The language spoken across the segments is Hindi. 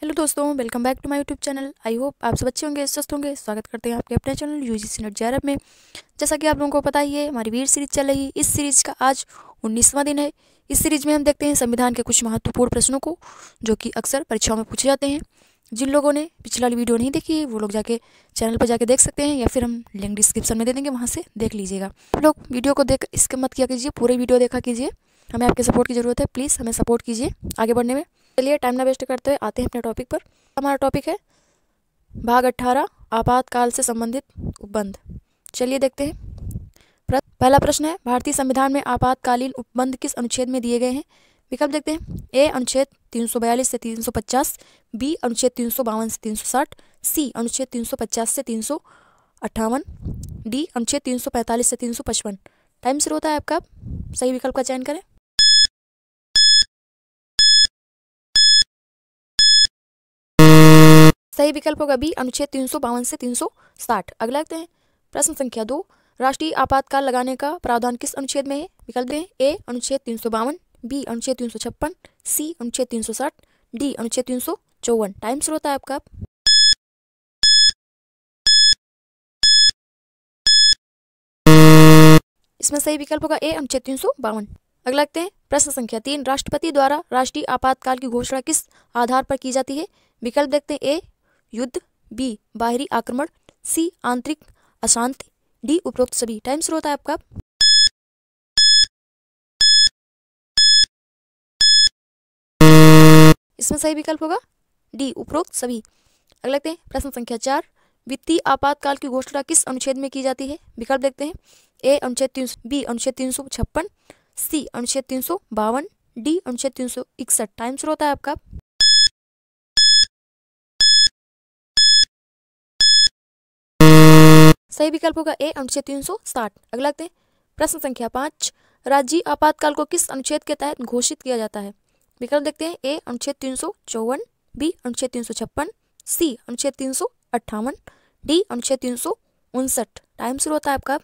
हेलो दोस्तों, welcome back to my YouTube channel. I hope आप सब अच्छे होंगे, स्वस्थ होंगे। स्वागत करते हैं आपके अपने चैनल यूजीसी नेट जेआरएफ में। जैसा कि आप लोगों को पता ही है, हमारी वीर सीरीज चल रही है। इस सीरीज का आज 19वां दिन है। इस सीरीज में हम देखते हैं संविधान के कुछ महत्वपूर्ण प्रश्नों को, जो कि अक्सर परीक्षाओं में पूछे जाते हैं। जिन लोगों ने पिछला वाली वीडियो नहीं देखी है, वो लोग जाके चैनल पर जाके देख सकते हैं, या फिर हम लिंक डिस्क्रिप्शन में दे देंगे, वहाँ से देख लीजिएगा। आप लोग वीडियो को देख स्किप मत किया कीजिए, पूरे वीडियो देखा कीजिए। हमें आपके सपोर्ट की ज़रूरत है, प्लीज़ हमें सपोर्ट कीजिए आगे बढ़ने में। चलिए टाइम ना वेस्ट करते हुए आते हैं अपने टॉपिक पर। हमारा टॉपिक है भाग 18, आपातकाल से संबंधित उपबंध। चलिए देखते हैं। पहला प्रश्न है, भारतीय संविधान में आपातकालीन उपबंध किस अनुच्छेद में दिए गए हैं? विकल्प देखते हैं। ए अनुच्छेद 342 से 350, बी अनुच्छेद 352 से 360, सी अनुच्छेद 350 से 358, डी अनुच्छेद 345 से 355। टाइम शुरू होता है आपका, सही विकल्प का चयन करें। सही विकल्प होगा बी अनुच्छेद 352 से 360। अगला देखते हैं। प्रश्न संख्या 2, राष्ट्रीय आपातकाल लगाने का प्रावधान किस अनुच्छेद में है? विकल्प दें। ए अनुच्छेद 352, बी अनुच्छेद 356, सी अनुच्छेद 360, डी अनुच्छेद 354। टाइम शुरू होता है आपका। इसमें सही विकल्प होगा ए अनुच्छेद 352। अगला देखते हैं। प्रश्न संख्या 3, राष्ट्रपति द्वारा राष्ट्रीय आपातकाल की घोषणा किस आधार पर की जाती है? विकल्प देखते हैं। ए युद्ध, बी बाहरी आक्रमण, सी आंतरिक अशांति, डी उपरोक्त सभी। टाइम शुरू होता है आपका। इसमें सही विकल्प होगा डी उपरोक्त सभी। अगला देखते हैं। प्रश्न संख्या 4, वित्तीय आपातकाल की घोषणा किस अनुच्छेद में की जाती है? विकल्प देखते हैं। ए अनुच्छेद 300, बी अनुच्छेद 356, सी अनुच्छेद 352, डी अनुच्छेद 361। टाइम शुरू होता है आपका। सही विकल्प होगा ए अनुच्छेद 360। अगला देखते हैं। प्रश्न संख्या 5, राज्य आपातकाल को किस अनुच्छेद के तहत घोषित किया जाता है? विकल्प देखते हैं। ए अनुच्छेद 354, बी अनुच्छेद 356, सी अनुच्छेद 358, डी अनुच्छेद 359। टाइम शुरू होता है आपका।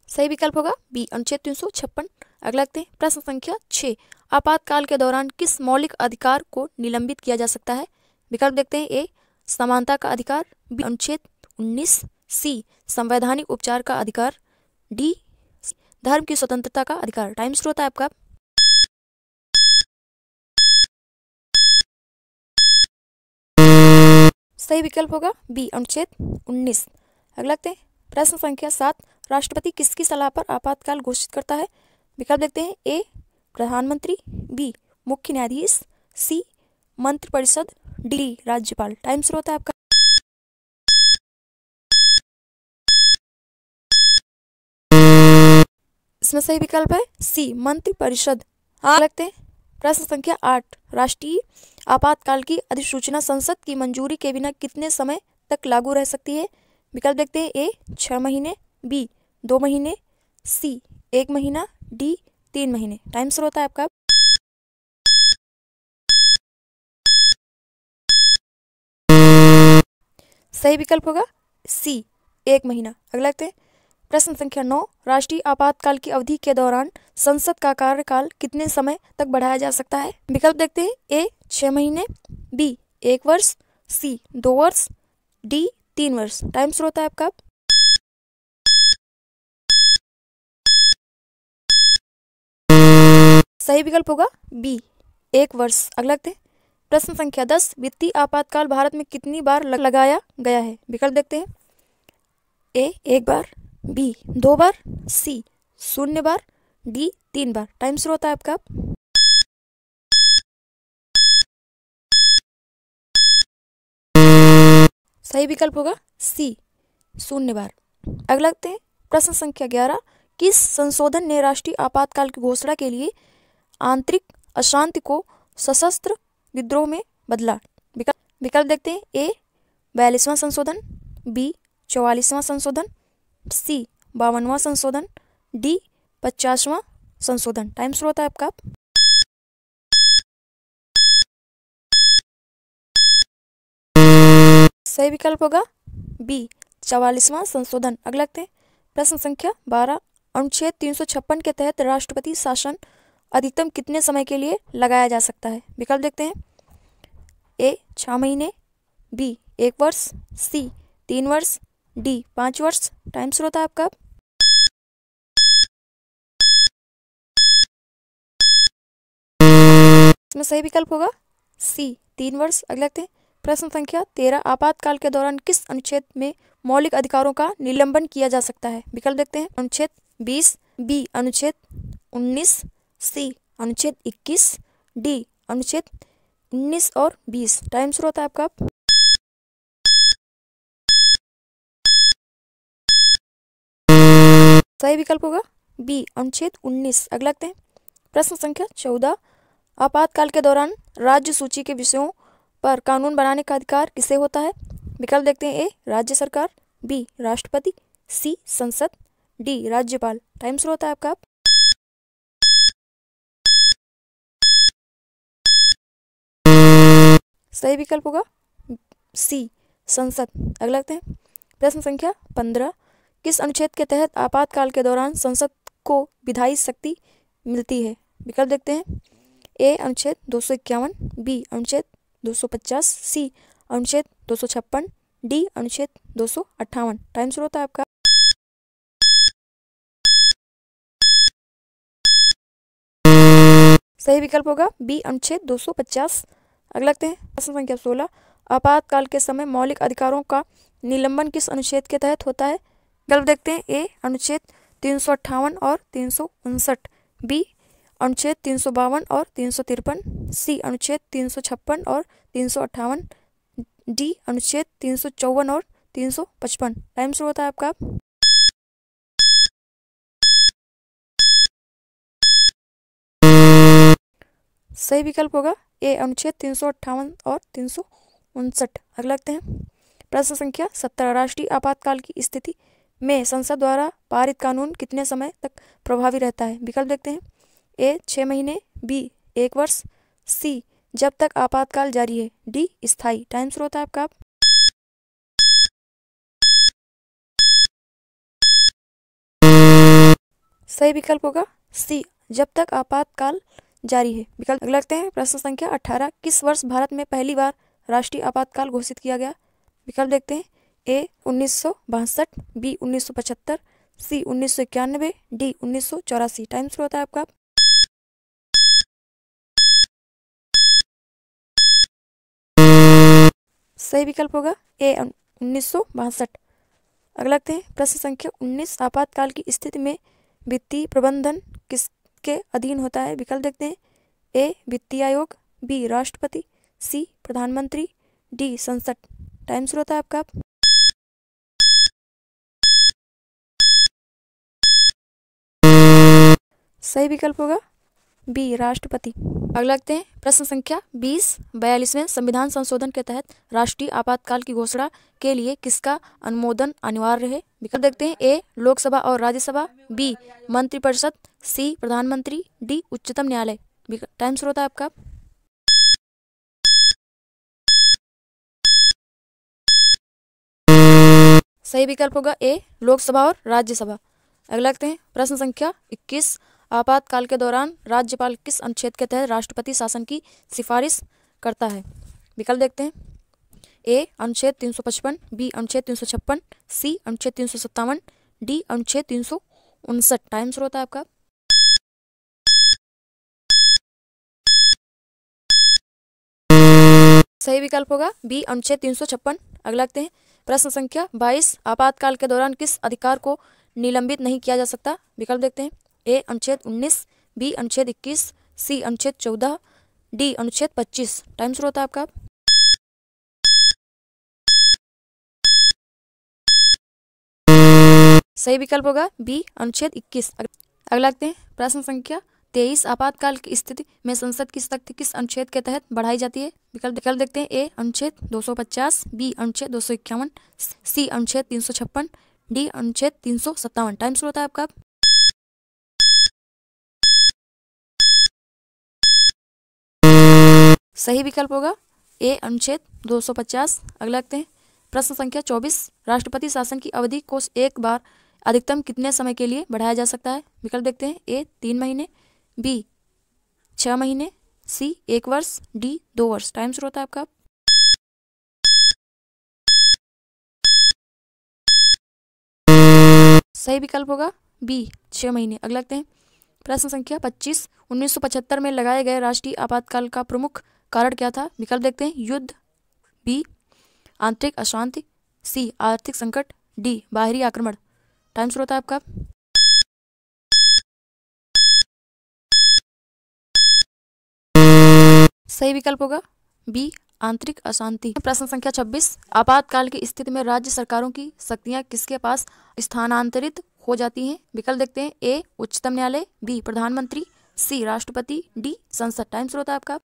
सही विकल्प होगा बी अनुच्छेद 356। अगला देखते हैं। प्रश्न संख्या 6, आपातकाल के दौरान किस मौलिक अधिकार को निलंबित किया जा सकता है? विकल्प देखते हैं। ए समानता का अधिकार, बी अनुच्छेद 19, सी संवैधानिक उपचार का अधिकार, डी धर्म की स्वतंत्रता का अधिकार। टाइम शुरू होता है आपका। सही विकल्प होगा बी अनुच्छेद 19। अगला देखते हैं। प्रश्न संख्या 7, राष्ट्रपति किसकी सलाह पर आपातकाल घोषित करता है? विकल्प देखते हैं। ए प्रधानमंत्री, बी मुख्य न्यायाधीश, सी मंत्रिपरिषद, डी राज्यपाल। टाइम शुरू होता है आपका। इसमें सही विकल्प है सी मंत्रिपरिषद। हाँ लगते हैं। प्रश्न संख्या 8, राष्ट्रीय आपातकाल की अधिसूचना संसद की मंजूरी के बिना कितने समय तक लागू रह सकती है? विकल्प देखते हैं। ए 6 महीने, बी 2 महीने, सी 1 महीना, डी 3 महीने। टाइम शुरू होता है आपका। सही विकल्प होगा सी 1 महीना। अगला देखते हैं। प्रश्न संख्या 9, राष्ट्रीय आपातकाल की अवधि के दौरान संसद का कार्यकाल कितने समय तक बढ़ाया जा सकता है? विकल्प देखते हैं। ए 6 महीने, बी 1 वर्ष, सी 2 वर्ष, डी 3 वर्ष। टाइम शुरू होता है आपका। सही विकल्प होगा बी 1 वर्ष। अगला देखते हैं। प्रश्न संख्या 10, वित्तीय आपातकाल भारत में कितनी बार लगाया गया है? विकल्प देखते हैं। ए 1 बार, बी 2 बार, सी 0 बार, डी 3 बार। टाइम शुरू होता है आपका। सही विकल्प होगा सी 0 बार। अगला देखते हैं। प्रश्न संख्या 11, किस संशोधन ने राष्ट्रीय आपातकाल की घोषणा के लिए आंतरिक अशांति को सशस्त्र विद्रोह में बदला? विकल्प देखते हैं। ए 42वां संशोधन, बी 44वां संशोधन, सी 52वां संशोधन, डी 50वां संशोधन। टाइम शुरू होता है आपका। सही विकल्प होगा बी 44वां संशोधन। अगला देखते हैं। प्रश्न संख्या 12, अनुच्छेद 356 के तहत राष्ट्रपति शासन अधिकतम कितने समय के लिए लगाया जा सकता है? विकल्प देखते हैं। ए 6 महीने, बी 1 वर्ष, सी 3 वर्ष, डी 5 वर्ष। टाइम शुरू होता है आपका। इसमें सही विकल्प होगा सी 3 वर्ष। अगले देखते हैं प्रश्न संख्या 13। आपातकाल के दौरान किस अनुच्छेद में मौलिक अधिकारों का निलंबन किया जा सकता है? विकल्प देखते हैं। अनुच्छेद 20, बी अनुच्छेद 19, सी अनुच्छेद 21, डी अनुच्छेद 19 और 20। टाइम शुरू होता है आपका। सही विकल्प होगा बी अनुच्छेद 19। अगला देखते हैं प्रश्न संख्या 14। आपातकाल के दौरान राज्य सूची के विषयों पर कानून बनाने का अधिकार किसे होता है? विकल्प देखते हैं। ए राज्य सरकार, बी राष्ट्रपति, सी संसद, डी राज्यपाल। टाइम शुरू होता है आपका। सही विकल्प होगा सी संसद। अगला देखते हैं प्रश्न संख्या 15। किस अनुच्छेद के तहत आपातकाल के दौरान संसद को विधायी शक्ति मिलती है? विकल्प देखते हैं। ए अनुच्छेद 251, बी अनुच्छेद 250, सी अनुच्छेद 256, डी अनुच्छेद 258। टाइम शुरू होता है आपका। सही विकल्प होगा बी अनुच्छेद 250। अगला देखते हैं प्रश्न संख्या 16। आपातकाल के समय मौलिक अधिकारों का निलंबन किस अनुच्छेद के तहत होता है? विकल्प देखते हैं। ए अनुच्छेद 358 और 359, बी अनुच्छेद 352 और 353, सी अनुच्छेद 356 और 358, डी अनुच्छेद 354 और 355। टाइम शुरू होता है आपका। सही विकल्प होगा ए अनुच्छेद 358 और 359। अगला देखते हैं प्रश्न संख्या 17। राष्ट्रीय आपातकाल की स्थिति में संसद द्वारा पारित कानून कितने समय तक प्रभावी रहता है? विकल्प देखते हैं। ए 6 महीने, बी 1 वर्ष, सी जब तक आपातकाल जारी है, डी स्थायी। टाइम शुरू होता है आपका। सही विकल्प होगा सी जब तक आपातकाल जारी है। विकल्प अगला देखते हैं प्रश्न संख्या 18। किस वर्ष भारत में पहली बार राष्ट्रीय आपातकाल घोषित किया गया? विकल्प देखते हैं। ए 1962, बी 1975, सी 1991, डी 1984। टाइम शुरू होता है आपका। सही विकल्प होगा ए 1962। अगला देखते हैं प्रश्न संख्या 19। आपातकाल की स्थिति में वित्तीय प्रबंधन किसके अधीन होता है? विकल्प देखते हैं। ए वित्तीय आयोग, बी राष्ट्रपति, सी प्रधानमंत्री, डी संसद। टाइम शुरू होता है आपका। सही विकल्प होगा बी राष्ट्रपति। अगला देखते हैं प्रश्न संख्या 20। 42वें संविधान संशोधन के तहत राष्ट्रीय आपातकाल की घोषणा के लिए किसका अनुमोदन अनिवार्य है? विकल्प देखते हैं। ए लोकसभा और राज्यसभा, बी मंत्रिपरिषद, सी प्रधानमंत्री, डी उच्चतम न्यायालय। टाइम शुरू होता है आपका। सही विकल्प होगा ए लोकसभा और राज्यसभा। अगला देखते हैं प्रश्न संख्या 21। आपातकाल के दौरान राज्यपाल किस अनुच्छेद के तहत राष्ट्रपति शासन की सिफारिश करता है? विकल्प देखते हैं। ए अनुच्छेद 355, बी अनुच्छेद 356, सी अनुच्छेद 357, डी अनुच्छेद 359। टाइम शुरू होता है आपका। सही विकल्प होगा बी अनुच्छेद 356। अगला देखते हैं प्रश्न संख्या 22। आपातकाल के दौरान किस अधिकार को निलंबित नहीं किया जा सकता? विकल्प देखते हैं। ए अनुच्छेद 19, बी अनुच्छेद 21, सी अनुच्छेद 14, डी अनुच्छेद 25। टाइम शुरू होता है आपका। सही विकल्प होगा बी अनुच्छेद 21। अगला देखते हैं प्रश्न संख्या 23। आपातकाल की स्थिति में संसद की शक्ति किस अनुच्छेद के तहत बढ़ाई जाती है? विकल्प देखते हैं। ए अनुच्छेद 250, बी अनुच्छेद 251, सी अनुच्छेद 356, डी अनुच्छेद 357। टाइम शुरू होता है आपका। सही विकल्प होगा ए अनुच्छेद 250। अगला देखते हैं प्रश्न संख्या 24। राष्ट्रपति शासन की अवधि को एक बार अधिकतम कितने समय के लिए बढ़ाया जा सकता है? विकल्प देखते हैं। ए 3 महीने, बी 6 महीने, सी 1 वर्ष, डी 2 वर्ष। टाइम शुरू होता है आपका। सही विकल्प होगा बी 6 महीने। अगला देखते हैं प्रश्न संख्या 25। 1975 में लगाए गए राष्ट्रीय आपातकाल का प्रमुख कारण क्या था? विकल्प देखते हैं। युद्ध, बी आंतरिक अशांति, सी आर्थिक संकट, डी बाहरी आक्रमण। टाइम शुरू होता है आपका। सही विकल्प होगा बी आंतरिक अशांति। प्रश्न संख्या 26। आपातकाल की स्थिति में राज्य सरकारों की शक्तियां किसके पास स्थानांतरित हो जाती हैं? विकल्प देखते हैं। ए उच्चतम न्यायालय, बी प्रधानमंत्री, सी राष्ट्रपति, डी संसद। टाइम शुरू होता है आपका।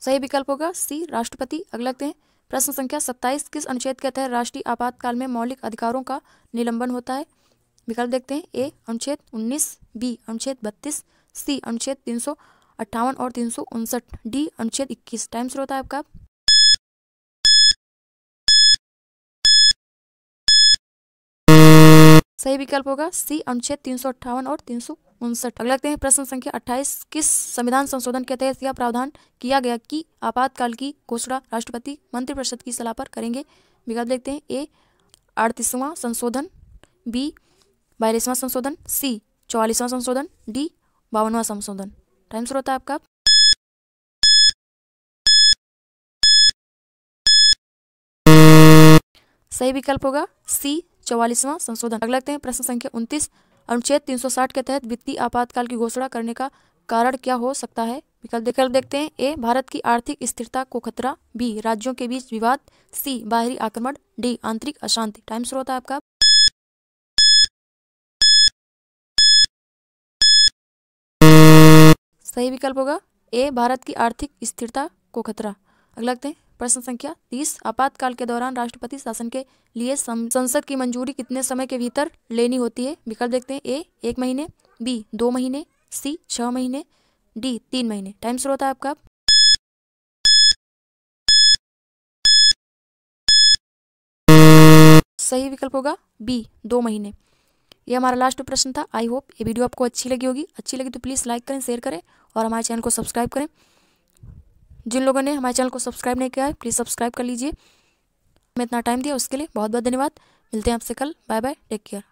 सही विकल्प होगा सी राष्ट्रपति। अगला देखते हैं प्रश्न संख्या 27। किस अनुच्छेद के तहत राष्ट्रीय आपातकाल में मौलिक अधिकारों का निलंबन होता है? विकल्प देखते हैं। ए अनुच्छेद 19, बी अनुच्छेद 32, सी अनुच्छेद 358 और 359, डी अनुच्छेद 21। टाइम शुरू होता है आपका। सही विकल्प होगा सी अनुच्छेद 358 और 359। अगला देखते हैं प्रश्न संख्या 28। किस संविधान संशोधन के तहत यह प्रावधान किया गया कि आपातकाल की घोषणा राष्ट्रपति मंत्रिपरिषद की सलाह पर करेंगे? विकल्प देखते हैं। ए 38वां संशोधन, बी 42वां संशोधन, सी 44वां संशोधन, डी 52वां संशोधन। टाइम शुरू होता है आपका। सही विकल्प होगा सी 44वां संशोधन। अगला देखते हैं प्रश्न संख्या 29। अनुच्छेद 360 के तहत वित्तीय आपातकाल की घोषणा करने का कारण क्या हो सकता है? विकल्प देखते हैं। ए भारत की आर्थिक स्थिरता को खतरा, बी राज्यों के बीच विवाद, सी बाहरी आक्रमण, डी आंतरिक अशांति। टाइम शुरू होता है आपका। सही विकल्प होगा ए भारत की आर्थिक स्थिरता को खतरा। अगला देखते हैं प्रश्न संख्या 30। आपातकाल के दौरान राष्ट्रपति शासन के लिए संसद की मंजूरी कितने समय के भीतर लेनी होती है? विकल्प देखते हैं। ए 1 महीने, बी 2 महीने, सी 6 महीने, डी 3 महीने। टाइम शुरू होता है आपका। सही विकल्प होगा बी 2 महीने। यह हमारा लास्ट प्रश्न था। आई होप ये वीडियो आपको अच्छी लगी होगी। अच्छी लगी तो प्लीज़ लाइक करें, शेयर करें और हमारे चैनल को सब्सक्राइब करें। जिन लोगों ने हमारे चैनल को सब्सक्राइब नहीं किया है प्लीज़ सब्सक्राइब कर लीजिए। मैं इतना टाइम दिया उसके लिए बहुत बहुत धन्यवाद। मिलते हैं आपसे कल। Bye bye, take care.